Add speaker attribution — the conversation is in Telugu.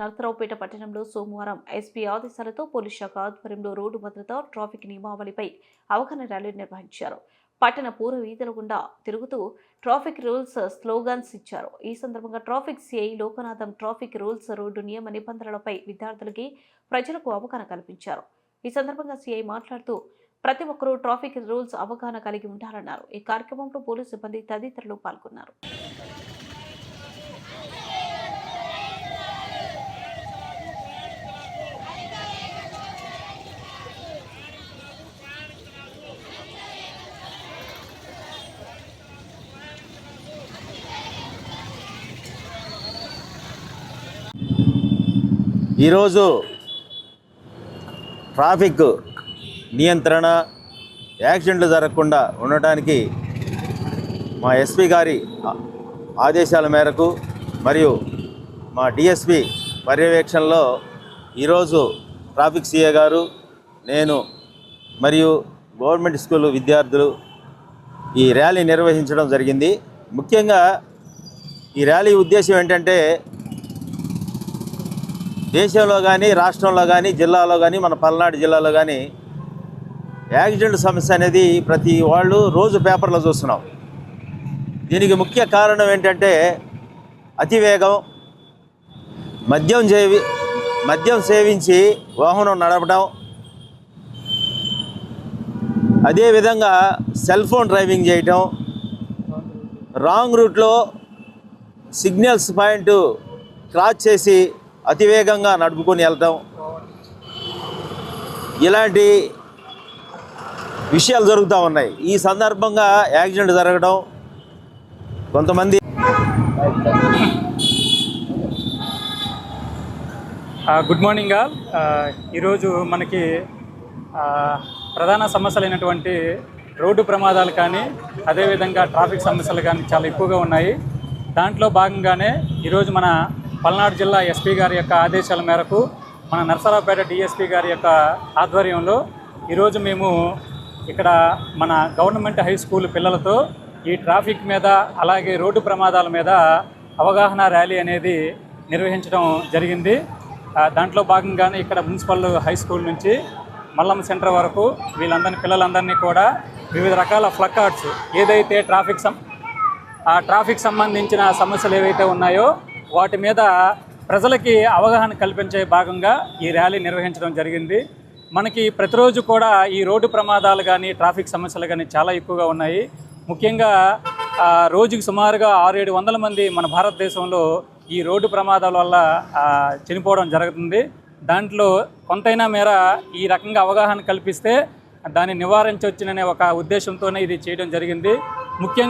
Speaker 1: నరసరావుపేట పట్టణంలో సోమవారం ఎస్పీ ఆదేశాలతో పోలీస్ శాఖ ఆధ్వర్యంలో రోడ్డు భద్రత, ట్రాఫిక్ నియమావళిపై అవగాహన ర్యాలీ నిర్వహించారు. పట్టణ పూర్వ వీధుల గుండా తిరుగుతూ ట్రాఫిక్ రూల్స్ స్లోగన్స్ ఇచ్చారు. ఈ సందర్భంగా traffic CI Lokanatham traffic rules, road నియమ నిబంధనలపై విద్యార్థులకి, ప్రజలకు అవగాహన కల్పించారు. ఈ సందర్భంగా సిఐ మాట్లాడుతూ ప్రతి ఒక్కరూ ట్రాఫిక్ రూల్స్ అవగాహన కలిగి ఉండాలన్నారు. ఈ కార్యక్రమంలో పోలీసు సిబ్బంది తదితరులు పాల్గొన్నారు.
Speaker 2: ఈరోజు ట్రాఫిక్ నియంత్రణ, యాక్సిడెంట్లు జరగకుండా ఉండటానికి మా ఎస్పీ గారి ఆదేశాల మేరకు మరియు మా డిఎస్పి పర్యవేక్షణలో ఈరోజు ట్రాఫిక్ సిఏ గారు, నేను మరియు గవర్నమెంట్ స్కూల్ విద్యార్థులు ఈ ర్యాలీ నిర్వహించడం జరిగింది. ముఖ్యంగా ఈ ర్యాలీ ఉద్దేశం ఏంటంటే దేశంలో కానీ, రాష్ట్రంలో కానీ, జిల్లాలో కానీ, మన పల్నాడు జిల్లాలో కానీ యాక్సిడెంట్ సమస్య అనేది ప్రతి వాళ్ళు రోజు పేపర్లో చూస్తున్నాం. దీనికి ముఖ్య కారణం ఏంటంటే అతివేగం, మద్యం సేవించి వాహనం నడపడం, అదేవిధంగా సెల్ ఫోన్ డ్రైవింగ్ చేయటం, రాంగ్ రూట్లో సిగ్నల్స్ పాయింట్ క్రాస్ చేసి అతివేగంగా నడుపుకొని వెళ్ళటం, ఇలాంటి విషయాలు జరుగుతూ ఉన్నాయి. ఈ సందర్భంగా యాక్సిడెంట్ జరగడం, కొంతమంది
Speaker 3: గుడ్ మార్నింగ్ ఆల్. ఈరోజు మనకి ప్రధాన సమస్యలైనటువంటి రోడ్డు ప్రమాదాలు కానీ, అదేవిధంగా ట్రాఫిక్ సమస్యలు కానీ చాలా ఎక్కువగా ఉన్నాయి. దాంట్లో భాగంగానే ఈరోజు మన పల్నాడు జిల్లా ఎస్పీ గారి యొక్క ఆదేశాల మేరకు మన నరసరావుపేట డిఎస్పీ గారి యొక్క ఆధ్వర్యంలో ఈరోజు మేము ఇక్కడ మన గవర్నమెంట్ హై స్కూల్ పిల్లలతో ఈ ట్రాఫిక్ మీద, అలాగే రోడ్డు ప్రమాదాల మీద అవగాహన ర్యాలీ అనేది నిర్వహించడం జరిగింది. దాంట్లో భాగంగానే ఇక్కడ మున్సిపల్ హై స్కూల్ నుంచి మల్లమ్మ సెంటర్ వరకు పిల్లలందరినీ కూడా వివిధ రకాల ప్లకార్డ్స్, ఏదైతే ట్రాఫిక్ సంబంధించిన సమస్యలు ఏవైతే ఉన్నాయో వాటి మీద ప్రజలకి అవగాహన కల్పించే భాగంగా ఈ ర్యాలీ నిర్వహించడం జరిగింది. మనకి ప్రతిరోజు కూడా ఈ రోడ్డు ప్రమాదాలు కానీ, ట్రాఫిక్ సమస్యలు కానీ చాలా ఎక్కువగా ఉన్నాయి. ముఖ్యంగా రోజుకి సుమారుగా 600-700 మంది మన భారతదేశంలో ఈ రోడ్డు ప్రమాదాల వల్ల చనిపోవడం జరుగుతుంది. దాంట్లో కొంతైనా మేర ఈ రకంగా అవగాహన కల్పిస్తే దాన్ని నివారించవచ్చుననే ఒక ఉద్దేశంతోనే ఇది చేయడం జరిగింది. ముఖ్యంగా